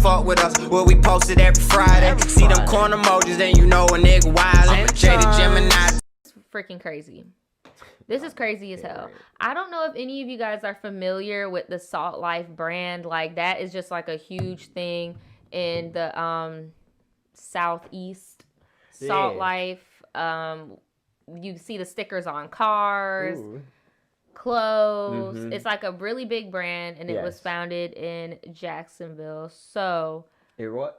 fuck with us. What we posted every Friday. See them corn emojis, then you know a nigga wildin'. Jaded Gemini. Freaking crazy. This is crazy as hell. I don't know if any of you guys are familiar with the Salt Life brand. Like, that is just like a huge thing in the Southeast. Salt Life. You see the stickers on cars, clothes. It's like a really big brand, and it was founded in Jacksonville. So it was?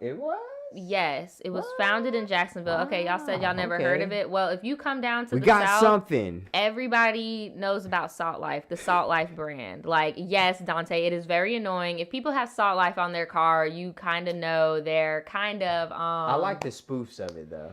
Yes, it was founded in Jacksonville. Okay, y'all said y'all never heard of it. Well, if you come down to we the got South, something. Everybody knows about Salt Life, the Salt Life brand. Like, yes, Dante, it is very annoying. If people have Salt Life on their car, you kind of know they're kind of... I like the spoofs of it, though.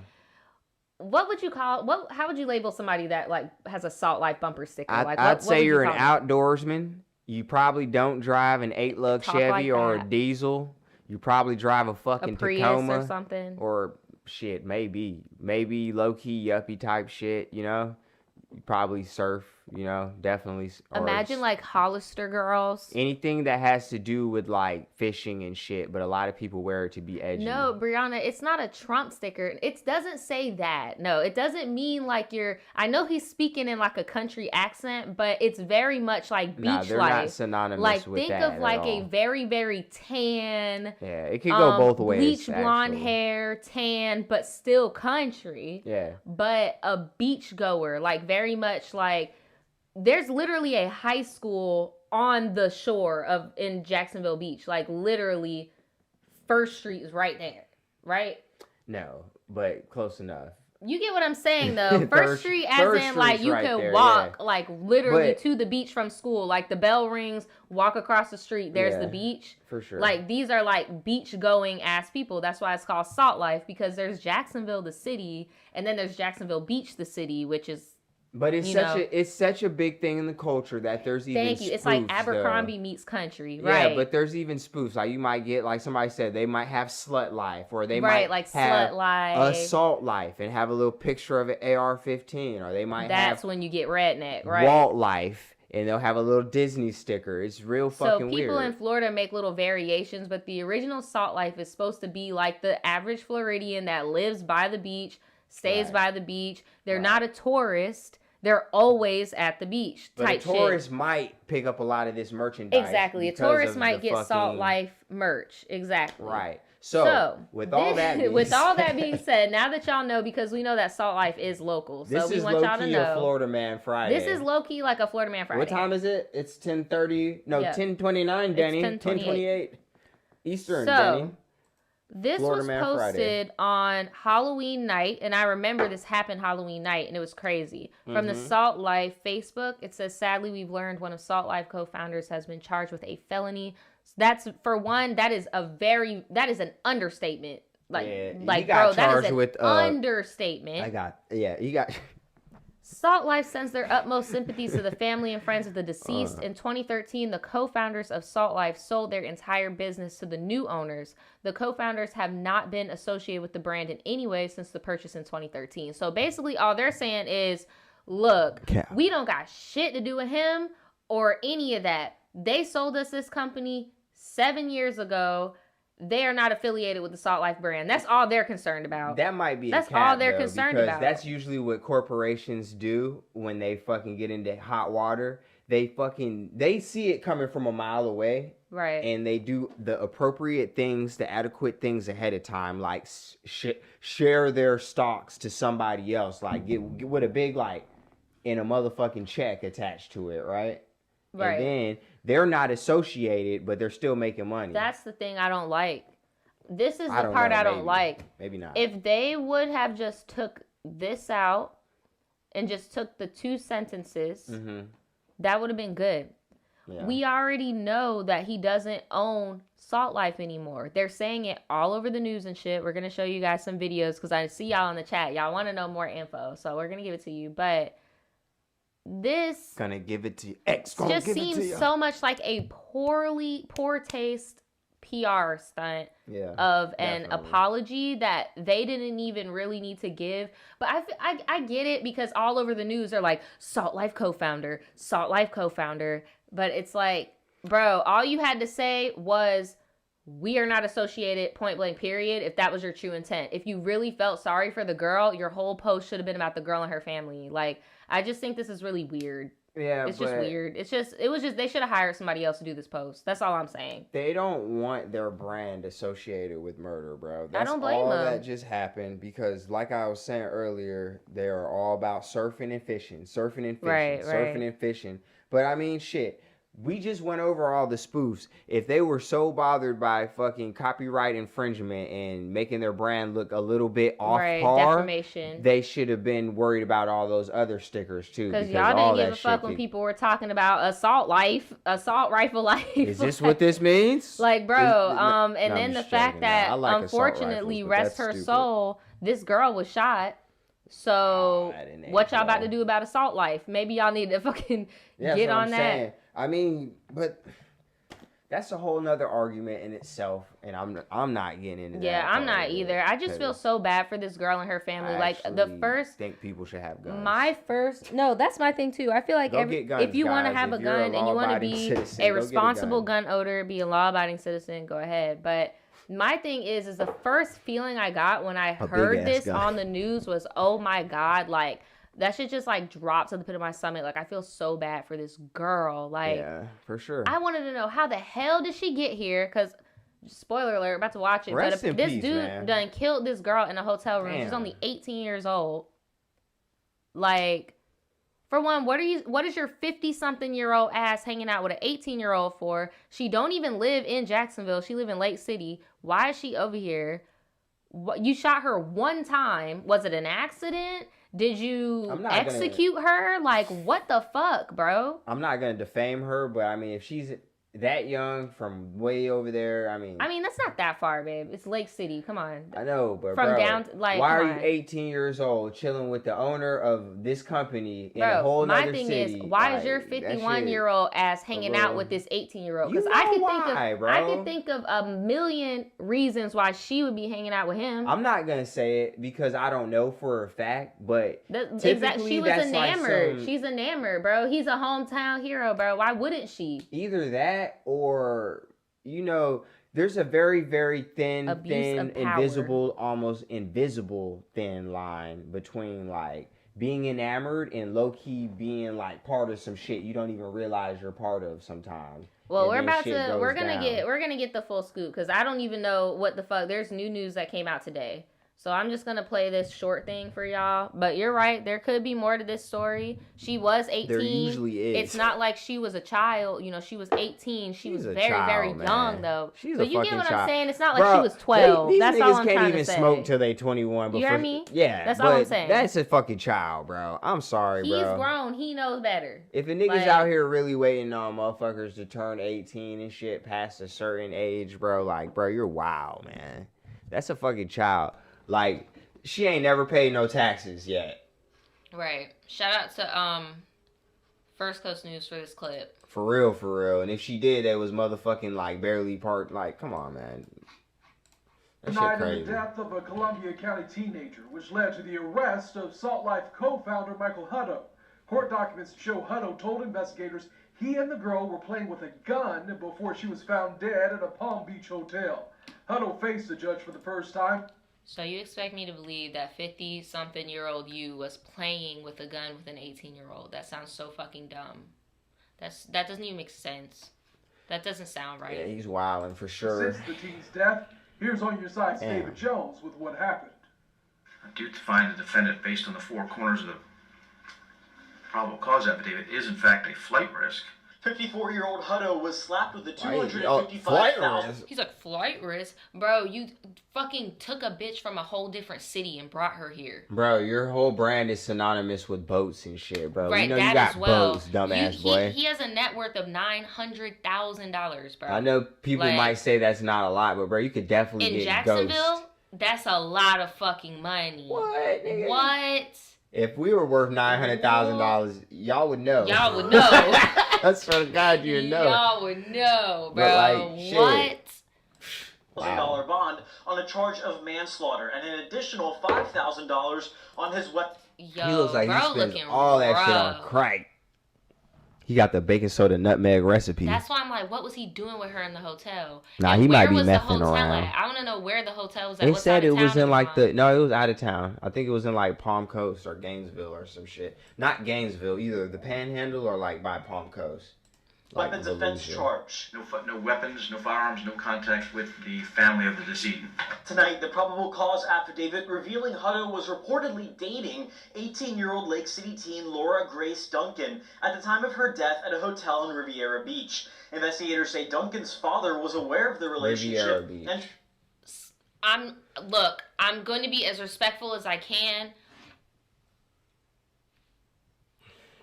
What would you call... How would you label somebody that, like, has a Salt Life bumper sticker? I'd say you're an outdoorsman. You probably don't drive an 8-lug Chevy like or a diesel. You probably drive a fucking Tacoma or something. Or shit, maybe low-key yuppie type shit, you know? You probably surf, you know, definitely. Imagine like Hollister girls. Anything that has to do with like fishing and shit, but a lot of people wear it to be edgy. No, Brianna, it's not a Trump sticker. It doesn't say that. No, it doesn't mean like you're... I know he's speaking in like a country accent, but it's very much like beach life. They're not synonymous like, with that. Like, think of like a very, very tan... Yeah, it could go both ways. Bleach blonde hair, tan, but still country. Yeah. But a beach goer, like very much like... There's literally a high school on the shore in Jacksonville Beach. Like, literally, First Street is right there, right? No, but close enough. You get what I'm saying, though. First Street, as in, like, you right can there, walk, like, literally to the beach from school. Like, the bell rings, walk across the street, there's the beach. For sure. Like, these are, like, beach-going ass people. That's why it's called Salt Life, because there's Jacksonville, the city, and then there's Jacksonville Beach, the city, which is... But it's such a big thing in the culture that there's even Thank you. Spoofs, it's like Abercrombie meets country, right? Yeah, but there's even spoofs. Like you might get, like somebody said, they might have Slut Life, or they might like have Slut Life, Assault Life, and have a little picture of an AR-15, or they might That's when you get redneck, right? Walt Life, and they'll have a little Disney sticker. It's real fucking weird. So people in Florida make little variations, but the original Salt Life is supposed to be like the average Floridian that lives by the beach, stays by the beach. They're not a tourist. They're always at the beach type shit. But a tourist might pick up a lot of this merchandise. Exactly. A tourist might get Salt Life merch. Exactly. Right. So with all that being said, now that y'all know, because we know that Salt Life is local, so we want y'all to know. This is low-key a Florida Man Friday. This is low-key like a Florida Man Friday. What time is it? It's 10:30. No, 10:29, Danny. 10:28 Eastern, Danny. This was posted on Halloween night, and I remember this happened Halloween night, and it was crazy. From the Salt Life Facebook, it says, sadly, we've learned one of Salt Life co-founders has been charged with a felony. That's, for one, that is an understatement. Like, bro, that is an understatement. You got... Salt Life sends their utmost sympathies to the family and friends of the deceased. In 2013, the co-founders of Salt Life sold their entire business to the new owners. The co-founders have not been associated with the brand in any way since the purchase in 2013. So basically, all they're saying is, look, we don't got shit to do with him or any of that. They sold us this company 7 years ago. They are not affiliated with the Salt Life brand. That's all they're concerned about. That might be That's all they're concerned about. That's usually what corporations do when they fucking get into hot water. They see it coming from a mile away. Right. And they do the appropriate things, the adequate things ahead of time, like share their stocks to somebody else. Like get with a big, like, in a motherfucking check attached to it, right? Right. And then they're not associated, but they're still making money. That's the thing I don't like. This is the part I don't like. Maybe not. If they would have just took this out and just took the 2 sentences, that would have been good. Yeah. We already know that he doesn't own Salt Life anymore. They're saying it all over the news and shit. We're going to show you guys some videos because I see y'all in the chat. Y'all want to know more info, so we're going to give it to you. But... this gonna give it to you. Just seems so much like a poor taste PR stunt of an apology that they didn't even really need to give. But I get it because all over the news are like Salt Life co-founder. But it's like, bro, all you had to say was we are not associated, point blank, period, if that was your true intent. If you really felt sorry for the girl, your whole post should have been about the girl and her family. Like, I just think this is really weird. Yeah, it's just weird. It was just, they should have hired somebody else to do this post. That's all I'm saying. They don't want their brand associated with murder, bro. That's I don't blame all them. that just happened because, like I was saying earlier, they are all about surfing and fishing. Surfing and fishing. But I mean, shit. We just went over all the spoofs. If they were so bothered by fucking copyright infringement and making their brand look a little bit off par, defamation, they should have been worried about all those other stickers too. Because y'all didn't give a fuck when people were talking about assault rifle life. Is this what this means? Like, bro, and then the fact that, unfortunately, rest her soul, this girl was shot. So, what y'all about to do about assault life? Maybe y'all need to fucking get on that. Saying. I mean, but that's a whole nother argument in itself, and I'm not getting into that. Yeah, I'm not either. I just feel so bad for this girl and her family. Like, the first... think people should have guns. No, that's my thing, too. I feel like if you want to have a gun and you want to be a responsible gun owner, be a law-abiding citizen, go ahead. But my thing is the first feeling I got when I heard this on the news was, oh my God, like... that shit just, like, dropped to the pit of my stomach. Like, I feel so bad for this girl. Like, yeah, for sure. I wanted to know, how the hell did she get here? Because, spoiler alert, about to watch it. Rest in this peace, dude man. done killed this girl in a hotel room. Damn. She's only 18 years old. Like, for one, what is your 50-something-year-old ass hanging out with an 18-year-old for? She don't even live in Jacksonville. She live in Lake City. Why is she over here? You shot her one time. Was it an accident? Did you execute her? Like, what the fuck, bro? I'm not going to defame her, but I mean, if she's that young from way over there, I mean, that's not that far, babe. It's Lake City. Come on. I know, but from bro, down to, like, why are you 18 years old chilling with the owner of this company in a whole nother city? My thing is, why is your 51-year-old ass hanging out with this 18-year-old? Because I could think of a million reasons why she would be hanging out with him. I'm not gonna say it because I don't know for a fact, but typically she was enamored. Like she's enamored, bro. He's a hometown hero, bro. Why wouldn't she? Either that or, there's a very, very thin, invisible, almost invisible thin line between, like, being enamored and low-key being, like, part of some shit you don't even realize you're part of sometimes. Well, we're gonna get the full scoop because I don't even know what the fuck. There's new news that came out today. So I'm just going to play this short thing for y'all. But you're right. There could be more to this story. She was 18. There usually is. It's not like she was a child. She was 18. She was very, very young, though. She's but a you fucking get what child. I'm saying? It's not like she was 12. These that's niggas all I'm can't trying even to say. smoke till they 21. You hear me? Yeah. That's all I'm saying. That's a fucking child, bro. I'm sorry, bro. He's grown. He knows better. If a nigga's out here really waiting on motherfuckers to turn 18 and shit past a certain age, bro, like, bro, you're wild, man. That's a fucking child. Like, she ain't never paid no taxes yet. Right. Shout out to First Coast News for this clip. For real. And if she did, it was motherfucking, like, barely part. Like, come on, man. That shit crazy. The death of a Columbia County teenager, which led to the arrest of Salt Life co-founder Michael Hutto. Court documents show Hutto told investigators he and the girl were playing with a gun before she was found dead at a Palm Beach hotel. Hutto faced the judge for the first time. So you expect me to believe that 50-something-year-old you was playing with a gun with an 18-year-old? That sounds so fucking dumb. That doesn't even make sense. That doesn't sound right. Yeah, he's wilding for sure. Since the teen's death, here's On Your Side's David Jones with what happened. Due to find the defendant based on the four corners of the probable cause affidavit is in fact a flight risk. 54-year-old Hutto was slapped with a $255,000. He's like, flight risk? Bro, you fucking took a bitch from a whole different city and brought her here. Bro, your whole brand is synonymous with boats and shit, bro. Right, you got boats, dumbass boy. He has a net worth of $900,000, bro. I know people might say that's not a lot, but bro, you could definitely get Jacksonville, ghost. That's a lot of fucking money. What, nigga? What? If we were worth $900,000, y'all would know. Y'all would know. I swear to God, you know. Y'all would know, bro. But like, what? $1,000 bond on a charge of manslaughter and an additional $5,000 on his weapon. Yo, he looks like bro, he spends all that shit on crack. He got the baking soda nutmeg recipe. That's why I'm like, what was he doing with her in the hotel? Nah, And he might be where was the messing hotel around. at? I want to know where the hotel was at. They What said side it of was town in like on? no, it was out of town. I think it was in like Palm Coast or Gainesville or some shit. Not Gainesville, either the Panhandle or like by Palm Coast. Like Weapons offense Volusia. charge. No weapons, no firearms, no contact with the family of the decedent. Tonight, the probable cause affidavit revealing Hutto was reportedly dating 18-year-old Lake City teen Laura Grace Duncan at the time of her death at a hotel in Riviera Beach. Investigators say Duncan's father was aware of the Riviera relationship. Beach. And I'm going to be as respectful as I can.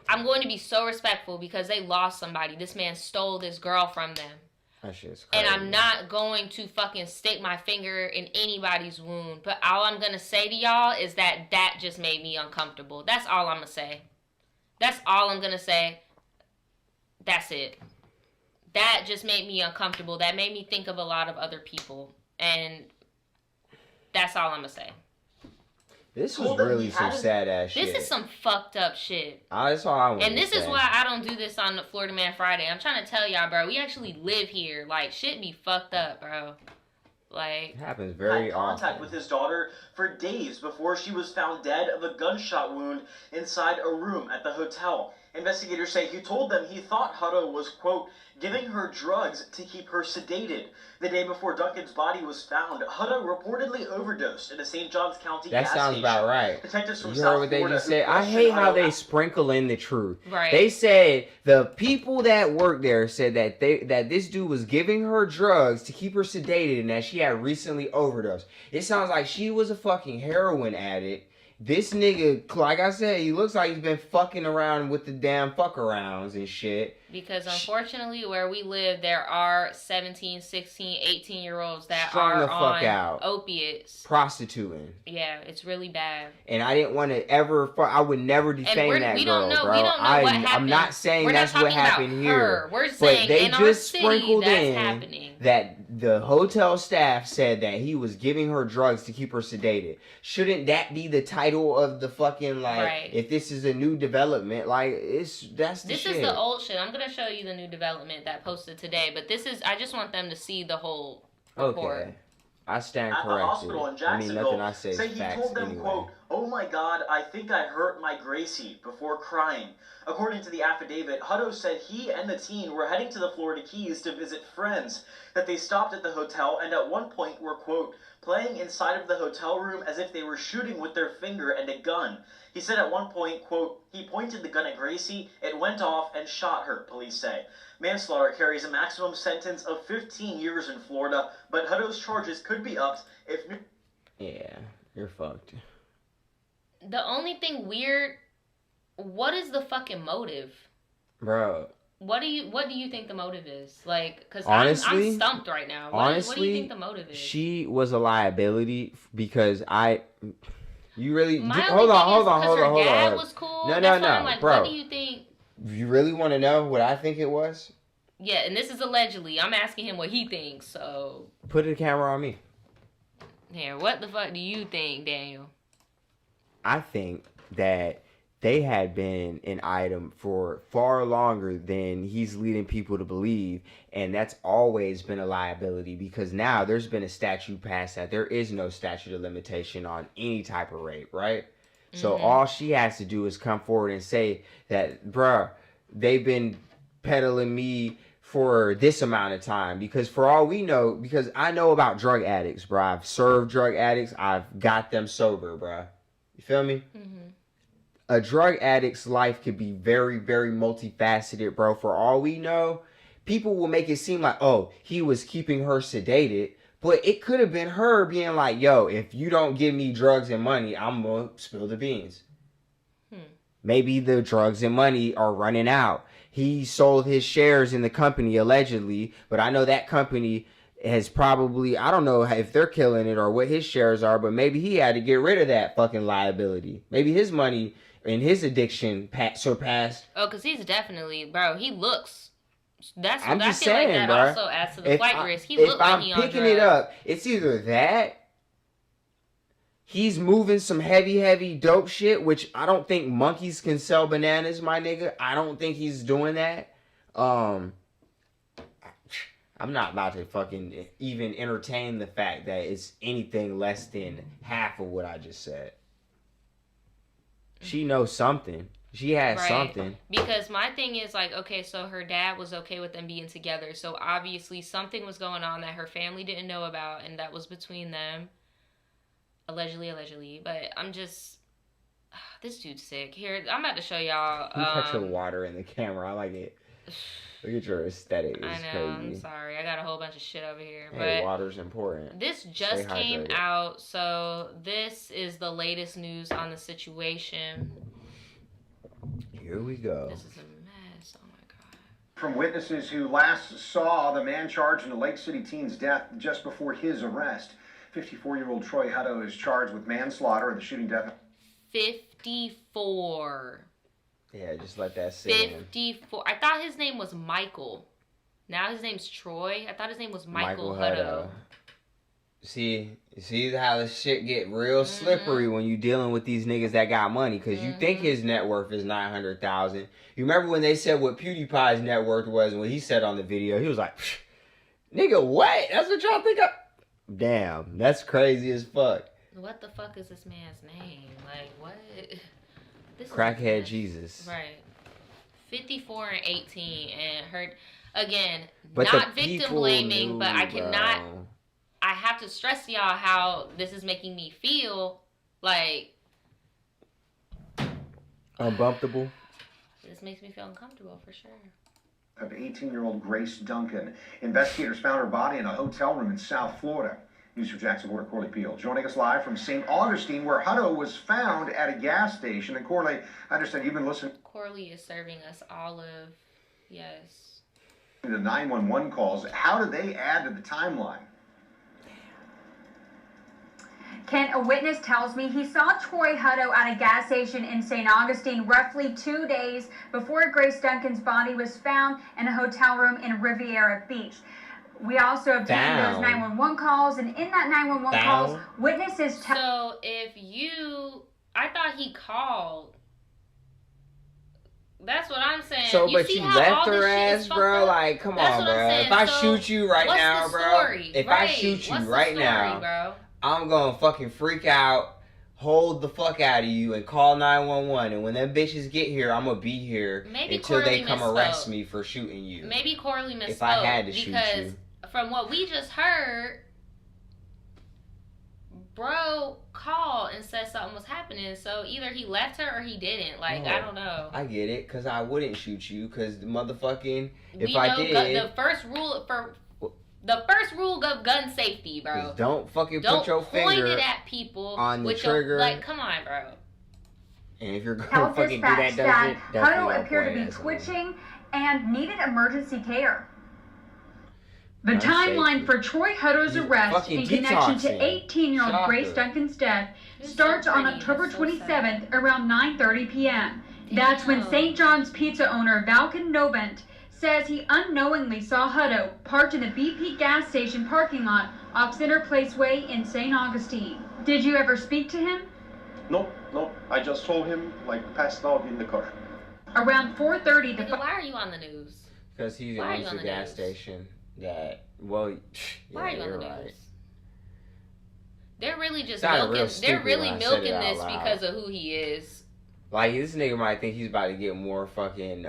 I'm going to be so respectful because they lost somebody. This man stole this girl from them. That shit's And crazy. I'm not going to fucking stick my finger in anybody's wound. But all I'm going to say to y'all is that just made me uncomfortable. That's all I'm going to say. That's all I'm going to say. That's it. That just made me uncomfortable. That made me think of a lot of other people. And that's all I'm going to say. This was really some sad ass shit. This is some fucked up shit. That's all I want. And this is why I don't do this on the Florida Man Friday. I'm trying to tell y'all, bro. We actually live here. Like, shit be fucked up, bro. Like, it happens very had contact often. with his daughter for days before she was found dead of a gunshot wound inside a room at the hotel. Investigators say he told them he thought Hutto was, quote, giving her drugs to keep her sedated. The day before Duncan's body was found, Hutto reportedly overdosed in a St. Johns County gas That sounds station. about right. Detectives from You South heard what they Florida just who said? I questioned hate how Hutto they sprinkle in the truth. right. They said the people that work there said that this dude was giving her drugs to keep her sedated and that she had recently overdosed. It sounds like she was a fucking heroin addict. This nigga, like I said, he looks like he's been fucking around with the damn fuck arounds and shit. Because unfortunately, where we live, there are 17, 16, 18-year-olds that Strung are the fuck on out. opiates. Prostituting. Yeah, it's really bad. And I didn't want to ever, I would never defame that we girl, don't know. bro. We don't know what happened. I'm not saying We're that's not what talking happened about here. her. We're But saying they in our just city, sprinkled that's in happening. that the hotel staff said that he was giving her drugs to keep her sedated. Shouldn't that be the title of the fucking, like, Right. if this is a new development, like, that's the This shit. is the old shit. I'm going to show you the new development that posted today. But this is, I just want them to see the whole report. Okay. I stand at the corrected. hospital in I mean, Jacksonville, nothing I say is say he facts told them, anyway. quote, "Oh my God, I think I hurt my Gracie," before crying. According to the affidavit, Hutto said he and the teen were heading to the Florida Keys to visit friends, that they stopped at the hotel and at one point were, quote, playing inside of the hotel room as if they were shooting with their finger and a gun. He said at one point, quote, he pointed the gun at Gracie, it went off and shot her, police say. Manslaughter carries a maximum sentence of 15 years in Florida, but Hutto's charges could be upped if... Yeah, you're fucked. The only thing weird, what is the fucking motive? Bro. What do you think the motive is? Like, because Honestly, I'm stumped right now. What do you think the motive is? She was a liability because you really My hold only on. thing is 'cause her dad on. was cool. No, That's no, why I'm no, like, bro. what do you think? You really want to know what I think it was? Yeah, and this is allegedly. I'm asking him what he thinks. So Put the camera on me. here, what the fuck do you think, Daniel? I think that they had been an item for far longer than he's leading people to believe, and that's always been a liability because now there's been a statute passed that there is no statute of limitation on any type of rape, right? So all she has to do is come forward and say that, bruh, they've been peddling me for this amount of time, because for all we know, because I know about drug addicts, bruh. I've served drug addicts. I've got them sober, bruh. You feel me? A drug addict's life could be very, very multifaceted, bro. For all we know, people will make it seem like, oh, he was keeping her sedated. But it could have been her being like, yo, if you don't give me drugs and money, I'm going to spill the beans. Maybe the drugs and money are running out. He sold his shares in the company, allegedly. But I know that company has probably, I don't know if they're killing it or what his shares are, but maybe he had to get rid of that fucking liability. Maybe his money and his addiction surpassed. Oh, because he's definitely, bro, he looks. That's I'm what just I feel saying, like that bro. also adds to the flight risk. He if looked like I'm he on picking drugs. it up, it's either that He's moving some heavy dope shit, which I don't think monkeys can sell bananas, my nigga. I don't think he's doing that. I'm not about to fucking even entertain the fact that it's anything less than half of what I just said. She knows something. She has something. Because my thing is like, okay, so her dad was okay with them being together. So obviously something was going on that her family didn't know about, and that was between them. Allegedly. But I'm just... this dude's sick. Here, I'm about to show y'all... You got your water in the camera. I like it. Look at your aesthetic. It's I know, crazy. I'm sorry. I got a whole bunch of shit over here. Hey, but water's important. this just came out, so this is the latest news on the situation. Here we go. This is a mess. Oh my god. From witnesses who last saw the man charged in the Lake City teen's death just before his arrest. 54-year-old Troy Hutto is charged with manslaughter in the shooting death. 54. Yeah, just let that sit in. 54. I thought his name was Michael. Now his name's Troy. I thought his name was Michael Hutto. See how this shit get real slippery when you dealing with these niggas that got money, because you think his net worth is 900,000. You remember when they said what PewDiePie's net worth was, and what he said on the video, he was like, nigga, what? That's what y'all think of? Damn, that's crazy as fuck. What the fuck is this man's name? Like, what? This Crackhead Jesus. Right. 54 and 18, and her, again, but not victim blaming, but I cannot... Bro. I have to stress to y'all how this is making me feel like... Unbumpable. This makes me feel uncomfortable, for sure. Of 18-year-old Grace Duncan. Investigators found her body in a hotel room in South Florida. News for Jackson Border, Corley Peel. Joining us live from St. Augustine, where Hutto was found at a gas station. And Corley, I understand you've been listening. Corley is serving us olive. Yes. The 911 calls. How do they add to the timeline? Ken, a witness tells me he saw Troy Hutto at a gas station in St. Augustine roughly 2 days before Grace Duncan's body was found in a hotel room in Riviera Beach. We also obtained those 911 calls, and in that 911 calls, witnesses So if you... I thought he called. That's what I'm saying. So, you but see you how left all this her shit ass, is bro? up? Like, come That's on, what I'm bro. saying. If I So, shoot you right what's now, the bro. story? If Right. I shoot you What's the right story, now, bro? I'm gonna fucking freak out, hold the fuck out of you, and call 911. And when them bitches get here, I'm gonna be here until they come arrest me for shooting you. Maybe Corley misspoke. If I had to shoot because you. from what we just heard, bro called and said something was happening. So either he left her or he didn't. Like, I don't know. I get it, because I wouldn't shoot you, because the motherfucking, The first rule of gun safety, bro. Don't fucking Don't put your point finger it at people on the trigger. Like, come on, bro. And if you're going to tells fucking do dispatch that, that Hutto appeared to be twitching and needed emergency care. The timeline for Troy Hutto's arrest in connection to 18-year-old Grace Duncan's death starts on October 27th around 9:30 p.m. That's when St. John's Pizza owner Valken Novent says he unknowingly saw Hutto parked in the BP gas station parking lot off Center Placeway in St. Augustine. Did you ever speak to him? No. I just saw him passed out in the car. Around 4:30, why are you on the news? Because he owns the gas station. That, well, why are you on the news? Right. They're really just milking. They're really milking this because of who he is. Like, this nigga might think he's about to get more fucking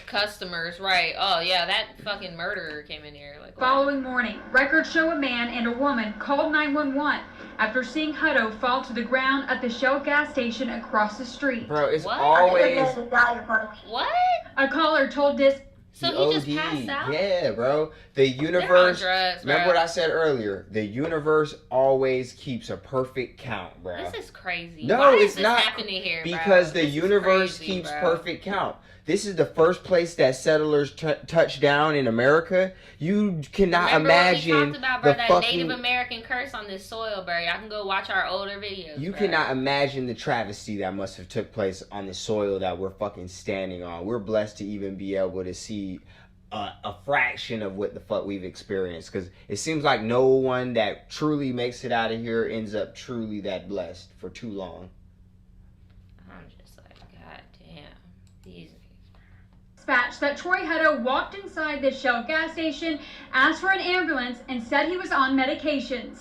customers, right? Oh yeah, that fucking murderer came in here. Like, following morning, records show a man and a woman called 911 after seeing Hutto fall to the ground at the Shell gas station across the street. Bro, it's always what? A caller told this. So he just passed out? Yeah, bro. The universe. Remember what I said earlier? The universe always keeps a perfect count, bro. This is crazy. No, Why it's is this not happening here, because bro? the universe keeps perfect count. This is the first place that settlers touched down in America. You cannot imagine what we talked about, bro, the that fucking Native American curse on this soil, bro. Y'all can go watch our older videos. You cannot imagine the travesty that must have took place on the soil that we're fucking standing on. We're blessed to even be able to see a fraction of what the fuck we've experienced, because it seems like no one that truly makes it out of here ends up truly that blessed for too long. I'm just like, god damn, these. Dispatch that Troy Hutto walked inside the Shell gas station, asked for an ambulance, and said he was on medications.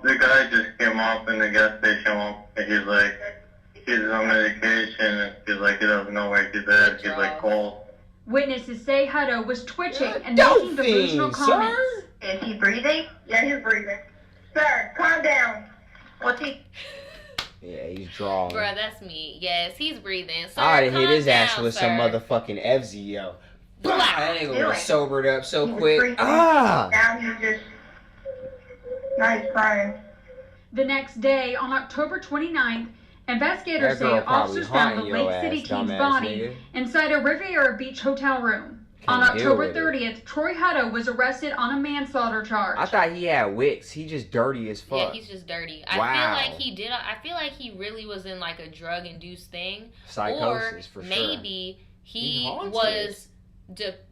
The guy just came up in the gas station and he's like, he's on medication. He's like, he doesn't know where he's at. He's like cold. Witnesses say Hutto was twitching and making delusional comments. Is he breathing? Yeah, he's breathing. Sir, calm down. What's he? Yeah, he's drawing. Bruh, that's me. Yes, he's breathing. Sir, I would have hit his down, ass with sir. some motherfucking FZ, yo. Blah. That nigga Really? was sobered up so He was quick. breathing. Ah! Now he's just, now he's crying. The next day, on October 29th, investigators That girl say officers probably found the haunting your Lake City ass, King's dumbass body nigga. inside a Riviera Beach hotel room. Can't On deal October with it. 30th, Troy Hutto was arrested on a manslaughter charge. I thought he had wicks. He just dirty as fuck. Yeah, he's just dirty. I Wow. feel like he did. I feel like he really was in like a drug-induced thing, Psychosis, or for sure. maybe He he haunted. was.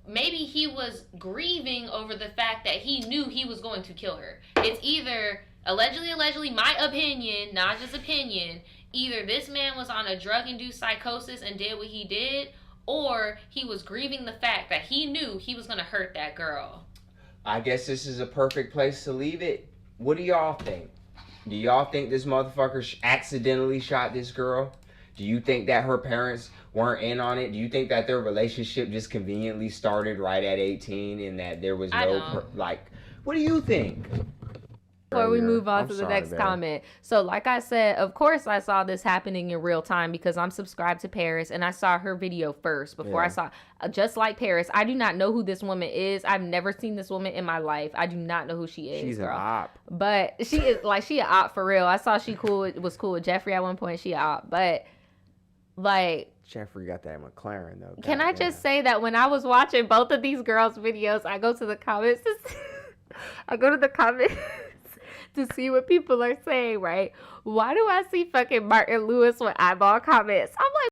Maybe he was grieving over the fact that he knew he was going to kill her. It's either allegedly, my opinion, Nadja's opinion. Either this man was on a drug-induced psychosis and did what he did, or he was grieving the fact that he knew he was gonna hurt that girl. I guess this is a perfect place to leave it. What do y'all think? Do y'all think this motherfucker accidentally shot this girl? Do you think that her parents weren't in on it? Do you think that their relationship just conveniently started right at 18 and that there was I no, don't. what do you think? Before we move on I'm to the sorry, next babe. comment. So like I said, of course I saw this happening in real time because I'm subscribed to Paris and I saw her video first before I Yeah. saw, just like Paris. I do not know who this woman is. I've never seen this woman in my life. I do not know who she is. She's an girl. op. But she is like, she an op for real. I saw she was cool with Jeffrey at one point. She an op. But like, Jeffrey got that McLaren though. can I Goddamn. just say that when I was watching both of these girls' videos, I go to the comments I go to the comments to see what people are saying, right? Why do I see fucking Martin Lewis with eyeball comments? I'm like,